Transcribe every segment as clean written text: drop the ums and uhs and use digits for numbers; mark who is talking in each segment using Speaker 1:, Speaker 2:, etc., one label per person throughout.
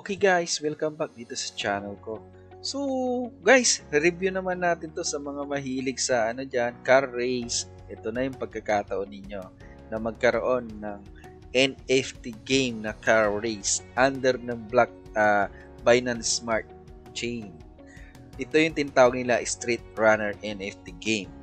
Speaker 1: Okay guys, welcome back dito sa channel ko. So guys, review naman natin to sa mga mahilig sa car race. Ito na yung pagkakataon ninyo na magkaroon ng NFT game na car race under ng Binance Smart Chain. Ito yung tinatawag nila Street Runner NFT game.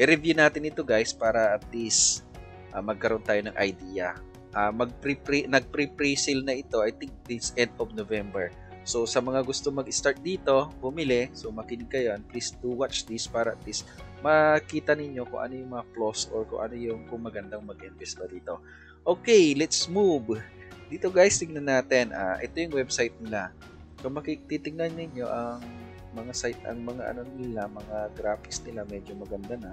Speaker 1: I-review natin ito guys para at least magkaroon tayo ng idea. Nag-pre-sale na ito, I think this end of November. So sa mga gusto mag-start dito, bumili, so makinig kayo and please do watch this para at least makita ninyo kung ano yung mga flaws or kung ano yung kung magandang mag-invest ba dito. Okay, let's move. Dito guys, tingnan natin. Ito yung website nila. Kung makititingnan ninyo ang mga site, ang mga ano nila, mga graphics nila medyo maganda na.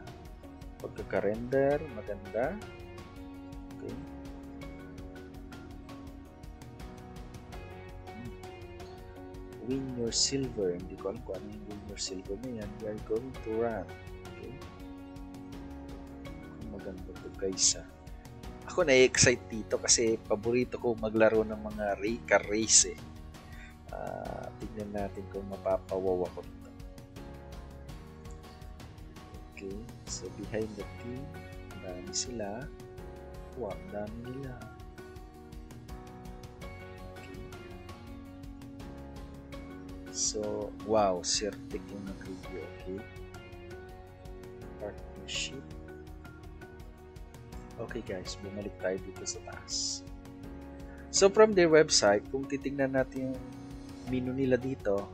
Speaker 1: Pagkaka-render, maganda. Okay. Win your silver. Hindi ko alam kung ano yung win your silver na yan. We are going to run. Okay. Maganda to guys ha. Ako na-excite dito kasi paborito ko maglaro ng mga car race eh. Tignan natin kung mapapawaw ako nito. Okay. So behind the team, dami sila. Wow, dami nila. So, wow, Certic yung nag-review, okay? Partnership. Okay guys, bumalik tayo dito sa taas. So, from their website, kung titingnan natin yung menu nila dito,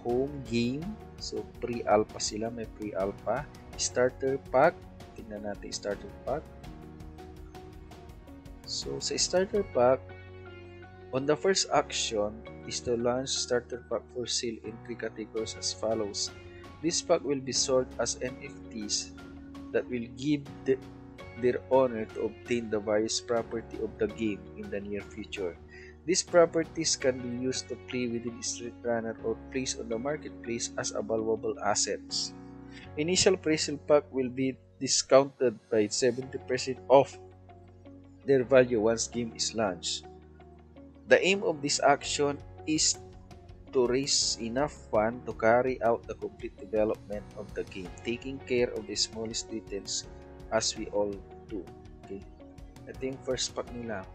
Speaker 1: home game. So, pre-alpha sila, may pre-alpha. Starter pack. Tingnan natin starter pack. So, sa starter pack, on the first action is to launch starter pack for sale in 3 categories as follows. This pack will be sold as NFTs that will give their owner to obtain the various property of the game in the near future. These properties can be used to play within Street Runner or placed on the marketplace as valuable assets. Initial pre-sale pack will be discounted by 70% off their value once game is launched. The aim of this action is to raise enough funds to carry out the complete development of the game, taking care of the smallest details as we all do. Okay. Ito yung first pack nila.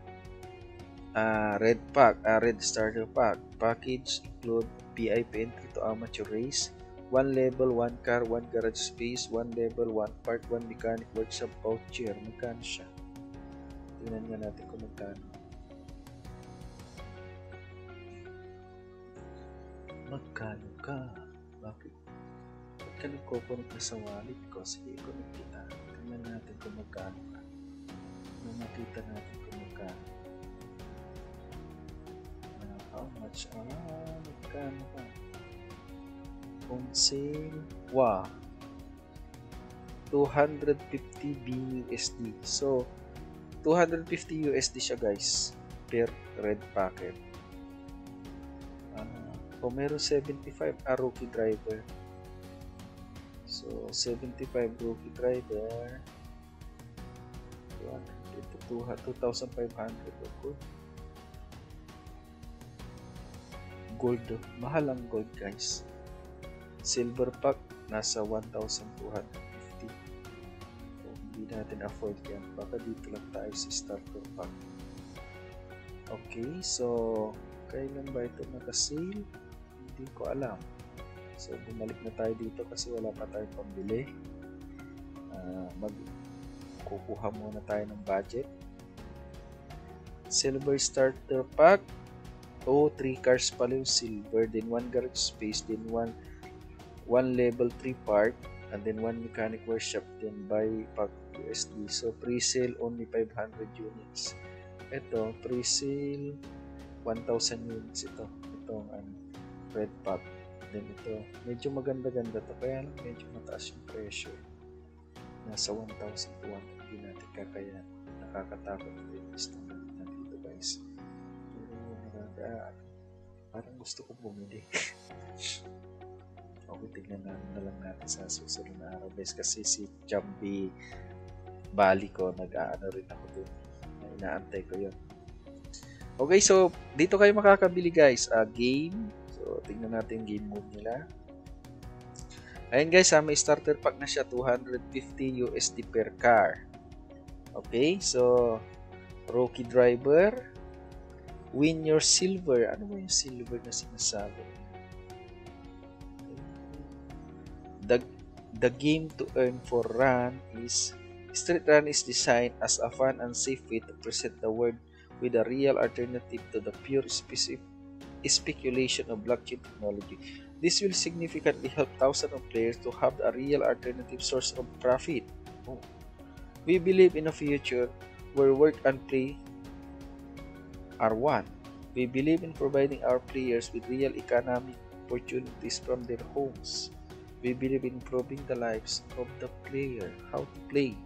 Speaker 1: Red starter pack. Package include VIP entry to amateur race, 1 level, 1 car, 1 garage space, 1 level, 1 part, 1 mechanic workshop voucher. Magkano siya? Tingnan nga natin kung magkano. Magkano ka? Bakit? Ba't ka nagkukunik na sa wallet ko? Sige, kunik kita. Tingnan natin kung magkano ka. Makita natin kung magkano. How much? Magkano ka? On sale. Wow. 250 BUSD. So, 250 USD siya guys. Per red packet. Kung meron 75 rookie driver. So, 75 rookie driver. 2,500 good. Gold. Mahal ang gold guys. Silver pack nasa 1,250. So, hindi natin afford yan. Baka dito lang tayo sa starter pack. Okay, so kailan ba ito naka-sale? Hindi ko alam. So, bumalik na tayo dito kasi wala pa tayong pambili. Kukuha muna tayo ng budget. Silver starter pack. 3 cars pala yung silver. Then 1 garage space. Then 1 level 3 part. And then 1 mechanic workshop. Then buy pack USD. So, pre-sale only 500 units. Ito, pre-sale 1,000 units ito. Itong red pack. Then ito, medyo maganda-ganda to. Kaya lang medyo mataas yung presyo. Nasa 1,200. Hindi natin kakayan. Nakakatakot na invest natin dito guys. Pero parang gusto ko bumili. Okay, tignan na lang natin sa susunod na araw guys. Kasi si Jambi Bali ko, nag-aano rin ako dun. Inaantay ko yun. Okay, so dito kayo makakabili guys. Game. So tingnan natin game mode nila. Ayan guys, may starter pack na siya, 250 USD per car. Okay, so rookie driver, win your silver. Ano ba yung silver na sinasabi? The game to earn for Run is Street Run is designed as a fun and safe way to present the world with a real alternative to the pure speculation of blockchain technology. This will significantly help thousands of players to have a real alternative source of profit. Oh. We believe in a future where work and play are one. We believe in providing our players with real economic opportunities from their homes. We believe in improving the lives of the player, how to play.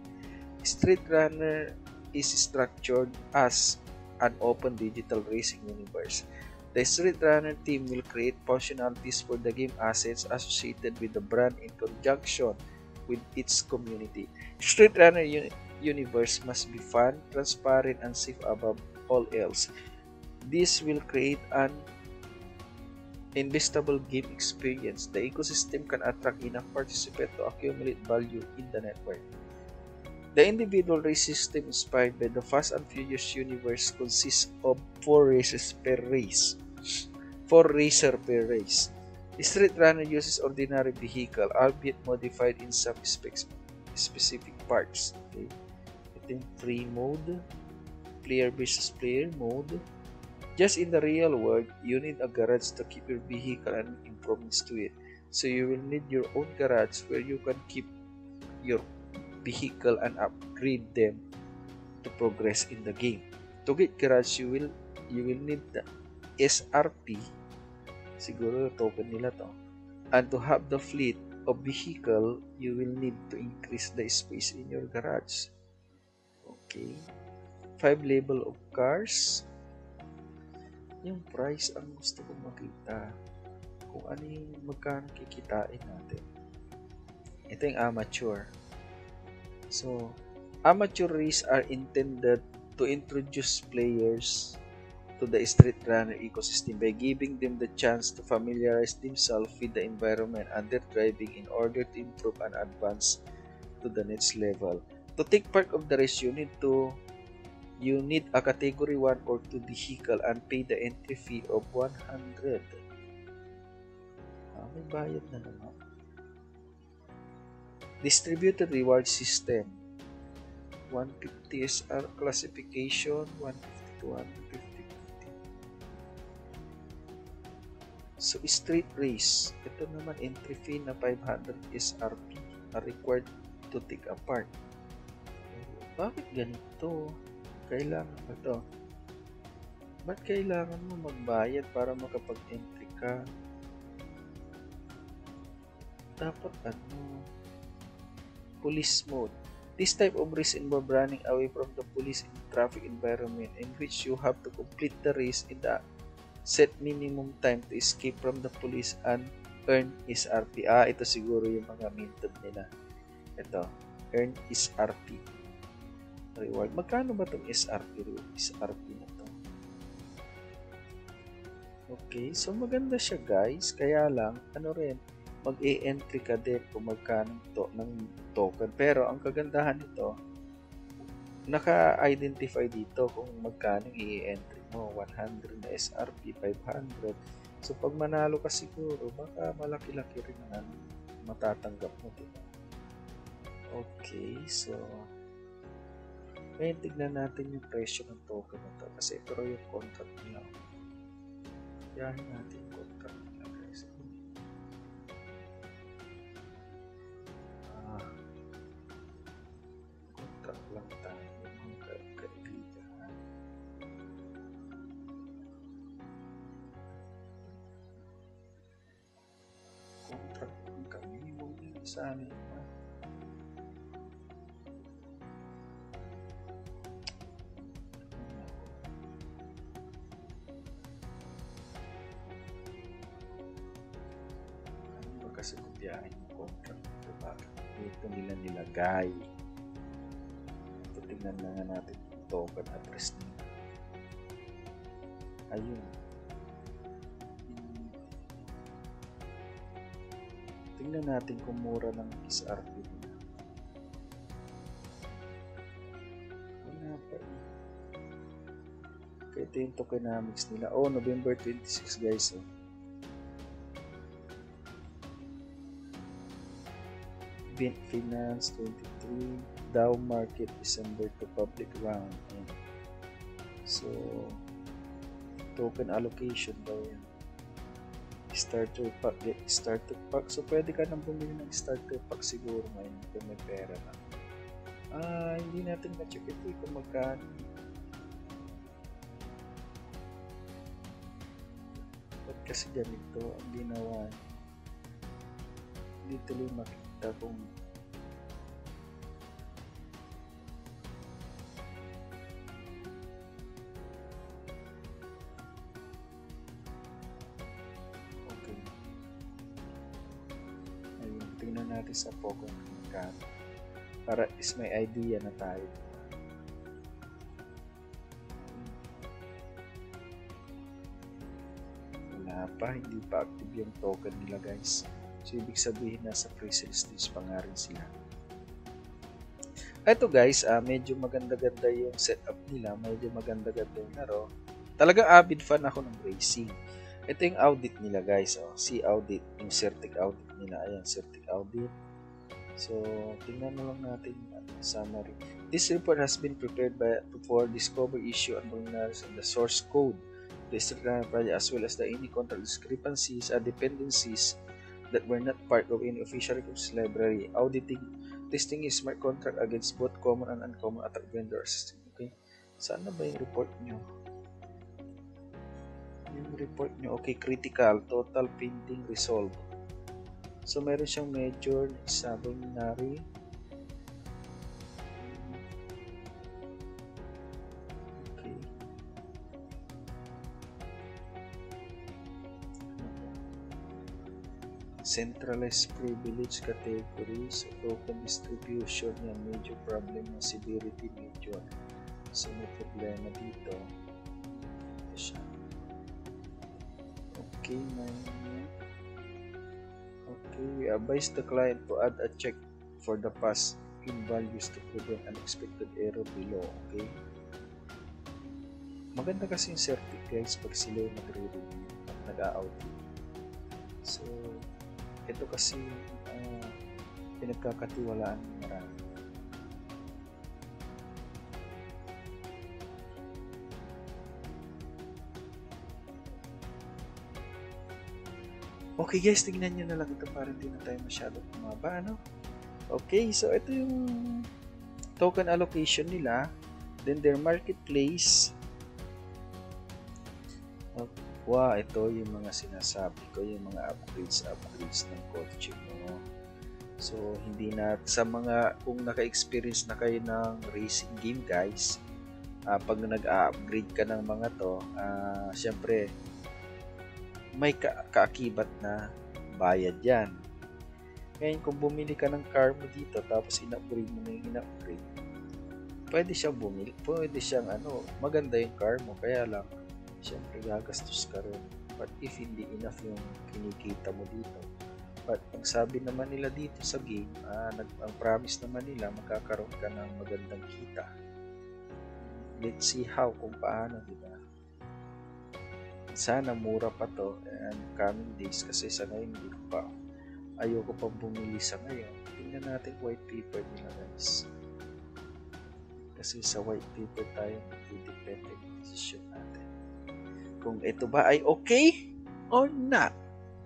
Speaker 1: Street Runner is structured as an open digital racing universe. The Street Runner team will create functionalities for the game assets associated with the brand in conjunction with its community. Street Runner universe must be fun, transparent, and safe above all else. This will create an investable game experience. The ecosystem can attract enough participants to accumulate value in the network. The individual race system inspired by the Fast and Furious universe consists of 4 races per race. 4 racer per race. Street Runner uses ordinary vehicle, albeit modified in some specific parts. Okay. Ito yung free mode, player versus player mode. Just in the real world, you need a garage to keep your vehicle and improvements to it. So you will need your own garage where you can keep your vehicle and upgrade them to progress in the game. To get garage, you will need the SRP, siguro token nila to. And to have the fleet of vehicle, you will need to increase the space in your garage. Okay. 5 label of cars. Yung price ang gusto kong makita. Kung ano yung magkano kikitain natin. Ito yung amateur. So, amateur races are intended to introduce players to the Street Runner ecosystem by giving them the chance to familiarize themselves with the environment and their driving in order to improve and advance to the next level. To take part of the race, you need a category 1 or 2 vehicle and pay the entry fee of 100. May bayad na naman. Distributed reward system. 150 SR classification, 150 to 150. So, street race. Ito naman, entry fee na 500 SRP are required to take apart. Bakit ganito? Kailangan ba ito? Ba't kailangan mo magbayad para makapag-entry ka? Dapat police mode. This type of race involves running away from the police in the traffic environment in which you have to complete the race in the set minimum time to escape from the police and earn SRP. Ito siguro yung mga method nila. Ito, earn SRP. Reward. Magkano ba itong SRP na to? Okay, so maganda siya guys. Kaya lang, mag-e-entry ka din kung magkano ng token. Pero ang kagandahan nito, naka-identify dito kung magkano i-entry mo. 100 na SRP, 500. So pag manalo ka siguro, baka malaki-laki rin ang matatanggap mo, diba? Okay, so ngayon, tignan natin yung presyo ng token na to. Kasi ito yung contract nila. Yahin natin yung contract nila, guys. Contract lang tayo, mga kaibigan. Contract lang kami. Huwag nyo sa amin. Kasi kupiyahin yung contract, diba? Ito nila nilagay. Ito, tingnan na nga natin yung token address nila. Ayun. Tingnan natin kung mura ng SRP nila. Wala pa eh. Kaya ito yung tokenomics nila. Oh, November 26 guys. Oh. Bint Finance 23. Dow Market December to public round. Ayan. So, token allocation daw yan. Starter pack, get starter pack. So, pwede ka nang bumili ng starter pack siguro ngayon kung may pera na. Hindi natin na-check ito kung magkano. Ba't kasi ganito ang ginawa? Hindi tuloy makita kung tingnan natin sa Poco ng magkano para is may idea na tayo. Wala pa, hindi pa active yung token nila guys. So ibig sabihin nasa pre-sale stage pa nga rin sila. Ito guys, medyo maganda-ganda yung setup nila, medyo maganda-ganda yung laro. Talagang avid fan ako ng racing. Ito yung audit nila guys. See audit, yung Certic audit nila. Ayan, Certic audit. So, tingnan na lang natin yung summary. This report has been prepared for discover issue and vulnerabilities in the source code, the project, as well as the any contract discrepancies and dependencies that were not part of any official records library. Auditing, testing is smart contract against both common and uncommon attack vendors. Okay, saan na ba yung report nyo? Yung report nyo, okay, critical, total pending resolve. So, meron siyang major, isa binary. Okay. Centralized privilege categories, token distribution, yung major problem ng severity major. So, may problema dito. Ito siya. Okay, we advise the client to add a check for the past in values to prevent unexpected error below. Okay, maganda kasi yung Certic guys pag sila yung nagre-review at nag-a-audit. So, ito kasi pinagkakatiwalaan ng marami. Okay guys, tingnan nyo na lang ito para hindi na tayo masyado kumaba, ano? Okay, so ito yung token allocation nila, then their marketplace. Wow, ito yung mga sinasabi ko, yung mga upgrades ng kotse mo. So, hindi na, sa mga, kung naka-experience na kayo ng racing game guys, pag nag-upgrade ka ng mga to, syempre, may kaakibat na bayad yan. Ngayon kung bumili ka ng car mo dito tapos in-upgrade mo na yung in-upgrade, pwede siyang bumili, pwede siyang maganda yung car mo, kaya lang syempre gagastos ka rin. But if hindi enough yung kinikita mo dito, but ang sabi naman nila dito sa game, ang promise naman nila magkakaroon ka ng magandang kita. Let's see how, kung paano, diba? Sana mura pa to and coming days kasi sa ngayon hindi ko pa, ayoko pa bumili sa ngayon. Tingnan natin white paper nila guys, kasi sa white paper tayo magdidepende ng decision natin kung ito ba ay okay or not.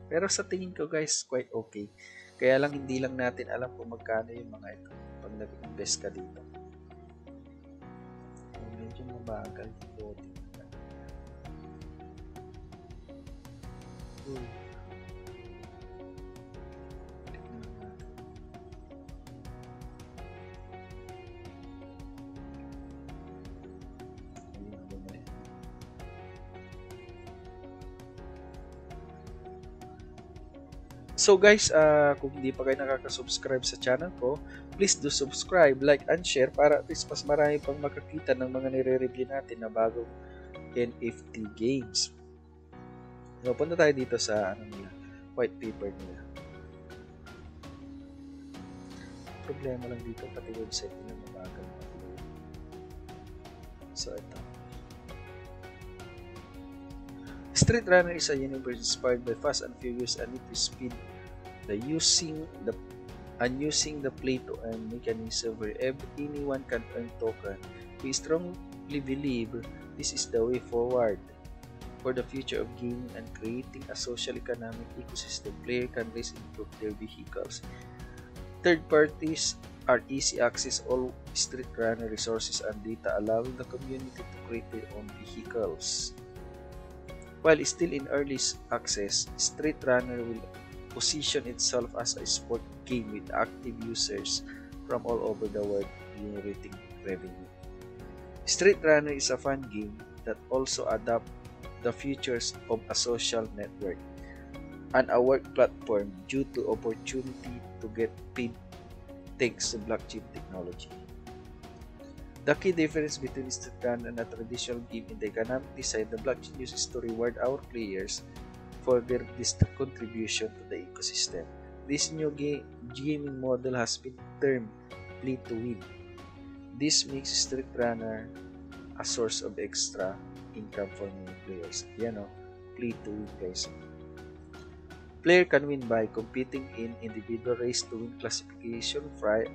Speaker 1: Pero sa tingin ko guys, quite okay. Kaya lang hindi lang natin alam kung magkano yung mga ito pag nag-invest ka dito. Medyo mabagal yung So guys, kung hindi pa kayo nakaka-subscribe sa channel ko, please do subscribe, like, and share para at least mas marami pang makakita ng mga nire-review natin na bagong NFT games. So, punta tayo dito sa white paper nila. Problema lang dito, pati website nila mabagal mag-load. So, ito. Street Runner is a universe inspired by Fast and Furious and Need for Speed. Using the play to earn mechanism where anyone can earn token. We strongly believe this is the way forward for the future of gaming and creating a social economic ecosystem. Players can race and improve their vehicles. Third parties are easy access all Street Runner resources and data, allowing the community to create their own vehicles. While still in early access, Street Runner will position itself as a sport game with active users from all over the world generating revenue. Street Runner is a fun game that also adapts the features of a social network and a work platform due to opportunity to get paid thanks to blockchain technology. The key difference between Street Runner and a traditional game in the economic design, the blockchain uses to reward our players for their contribution to the ecosystem. This new gaming model has been termed play to win. This makes Street Runner a source of extra income for many players. Play to win, guys. Player can win by competing in individual race to win classification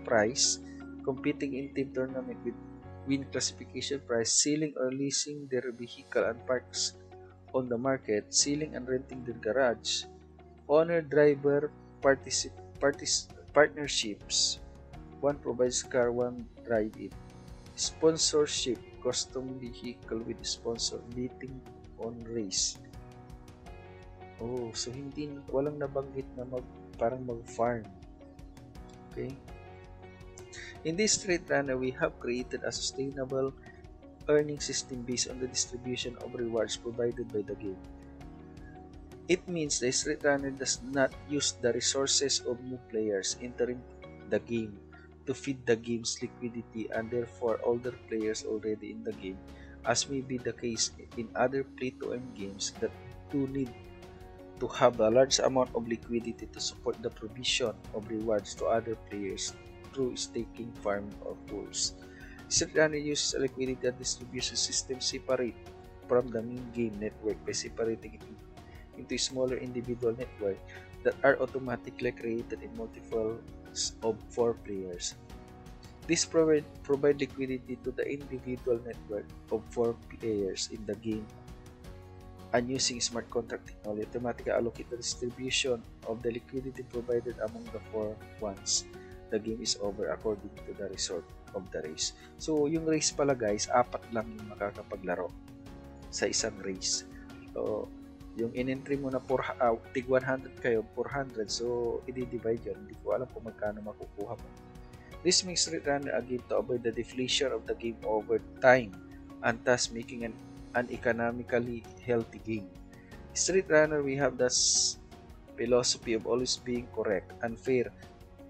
Speaker 1: prize, competing in team tournament with win classification prize, selling or leasing their vehicle and parks on the market, selling and renting their garage, owner-driver partnerships. One provides car, one drive it. Sponsorship, custom vehicle with sponsor, betting on race. So walang nabanggit na parang mag-farm. Okay? In this Street Runner, we have created a sustainable earning system based on the distribution of rewards provided by the game. It means the Street Runner does not use the resources of new players entering the game to feed the game's liquidity and therefore older players already in the game, as may be the case in other play-to-earn games that do need to have a large amount of liquidity to support the provision of rewards to other players through staking, farming, or pools. Street Runner uses a liquidity and distribution system separate from the main game network by separating it into smaller individual networks that are automatically created in multiples of 4 players. This provide liquidity to the individual network of 4 players in the game, and using smart contract technology automatically allocate the distribution of the liquidity provided among the 4 once the game is over according to the result of the race. So, yung race pala guys, 4 lang yung makakapaglaro sa isang race. So, yung in-entry mo na tig 100 kayo, 400, so i-divide yun. Hindi ko alam kung magkano makukuha mo. This makes Street Runner a game to avoid the deflation of the game over time and thus making an economically healthy game. Street Runner, we have this philosophy of always being correct and fair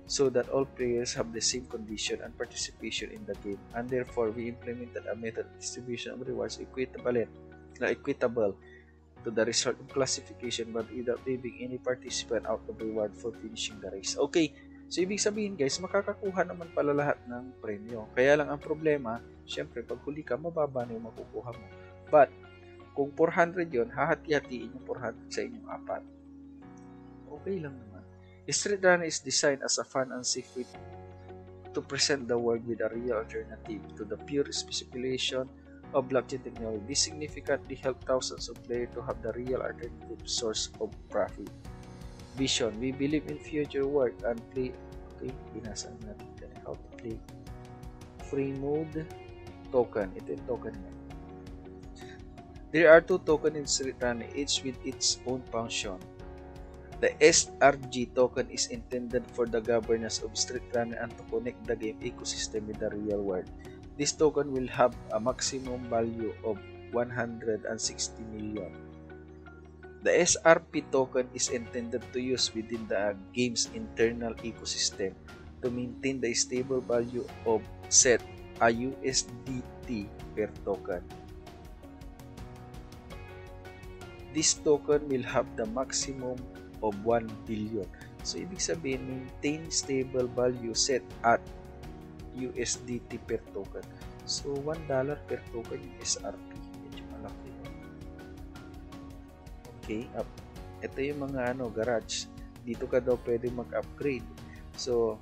Speaker 1: so that all players have the same condition and participation in the game, and therefore we implemented a method of distribution of rewards equitable to the result of classification but without leaving any participant out of reward for finishing the race. Okay, so ibig sabihin guys, makakakuha naman pala lahat ng premyo. Kaya lang ang problema, syempre pag huli ka, mababa na yung makukuha mo. But, kung 400 yun, hahati-hatiin yung 400 sa inyong 4. Okay lang naman. Street Runner is designed as a fun and safe way to present the world with a real alternative to the pure speculation of blockchain technology. This significantly helped thousands of players to have the real alternative source of profit. Vision. We believe in future work and play. Okay, binasa natin how to play. Free mode token. Ito yung token na. There are 2 tokens in Street Runner, each with its own function. The SRG token is intended for the governance of Street Runner and to connect the game ecosystem with the real world. This token will have a maximum value of 160 million. The SRP token is intended to use within the game's internal ecosystem to maintain the stable value of set a USDT per token. This token will have the maximum of 1 billion. So, ibig sabihin, maintain stable value set at USDT per token. So, $1 per token yung SRP. Medyo malaki. Okay, ito yung mga garage. Dito ka daw pwede mag-upgrade. So,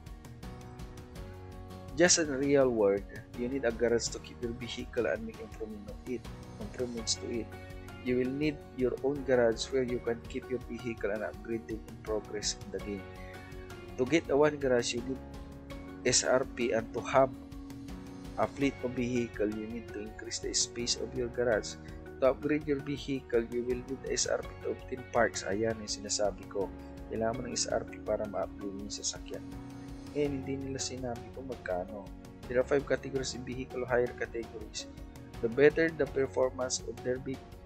Speaker 1: just in the real world, you need a garage to keep your vehicle and make improvements to it. You will need your own garage where you can keep your vehicle and upgrade them in progress in the game. To get a one garage, you need SRP, and to have a fleet of vehicle, you need to increase the space of your garage. To upgrade your vehicle, you will need SRP to obtain parts. Ayan yung sinasabi ko. Kailangan mo ng SRP para ma-upgrade yung sasakyan. Hindi nila sinabi kung magkano. There are 5 categories in vehicle, higher categories. The better the performance of their vehicle,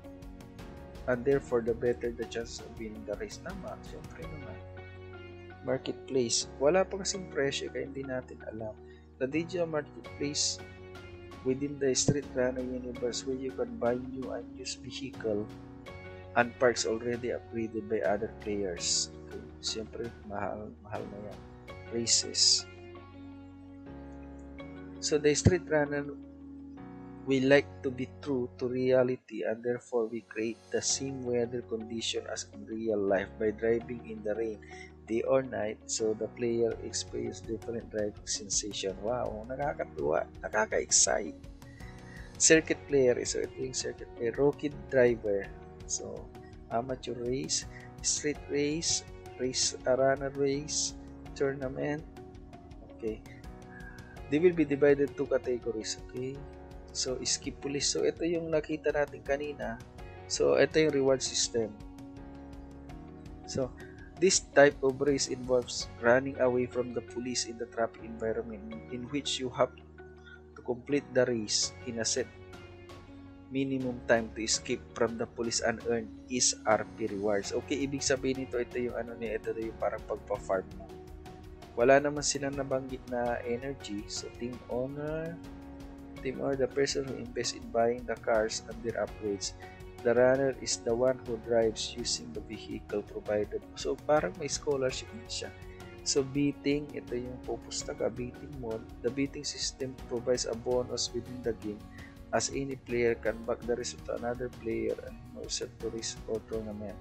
Speaker 1: and therefore the better the chances of winning the race. Tama, siyempre naman. Marketplace. Wala pa kasing presyo kaya hindi natin alam. The digital marketplace within the Street Runner universe where you can buy new and used vehicle and parts already upgraded by other players. Okay. Siyempre, mahal na yan. Races. So the Street Runner, we like to be true to reality, and therefore we create the same weather condition as in real life by driving in the rain, day or night, so the player experience different driving sensation. Wow, nakakatuwa, nakaka-excite. Circuit player, so ito yung circuit player. Rookie driver, so amateur race, street race, runner race, tournament. Okay, they will be divided to categories. Okay, so skip police. So ito yung nakita natin kanina. So ito yung reward system. So this type of race involves running away from the police in the traffic environment, in which you have to complete the race in a set minimum time to escape from the police and earn SRP rewards. Okay, ibig sabihin nito, ito yung ito yung parang pagpa-farm mo. Wala naman silang nabanggit na energy. So team owner, the person who invests in buying the cars and their upgrades. The runner is the one who drives using the vehicle provided. So parang may scholarship din siya. So beating, ito yung pupusta ka, beating mode. The beating system provides a bonus within the game, as any player can back the result to another player and also to race or tournament.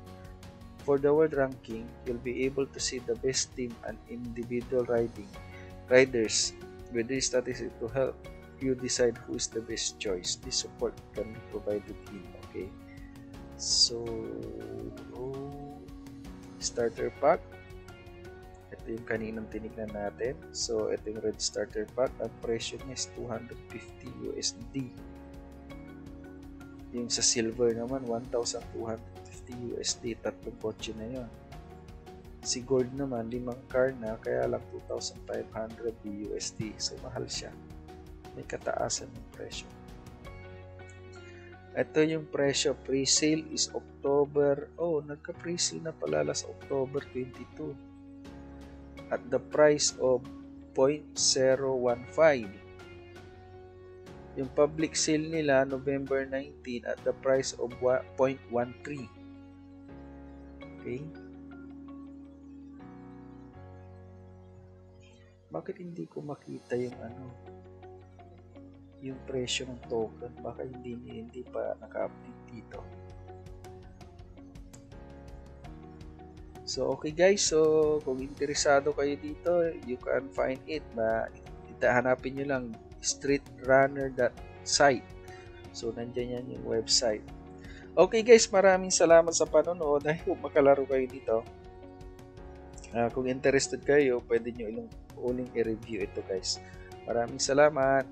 Speaker 1: For the world ranking, you'll be able to see the best team and individual riders with this statistics to help you decide who is the best choice. This support can be provided in. Okay, so starter pack, ito yung kaninang tinignan natin. So ito yung red starter pack. Ang presyo niya is $250 USD. Yung sa silver naman, $1,250 USD. Tatlong kotse na yun. Si gold naman, 5 car na, kaya lang $2,500 USD. So mahal siya. May kataasan ng presyo. Ito yung presyo. Pre-sale is October. Oh, nagka-pre-sale na pala last October 22. At the price of 0.015. Yung public sale nila November 19 at the price of 0.13. Okay? Bakit hindi ko makita yung yung presyo ng token? Baka hindi pa naka-update dito. So okay guys, so kung interesado kayo dito, you can find it. Hanapin nyo lang streetrunner.site. So nandiyan yan yung website. Okay guys, maraming salamat sa panonood. I hope makalaro kayo dito. Kung interested kayo, pwede nyo uling i-review ito guys. Maraming salamat.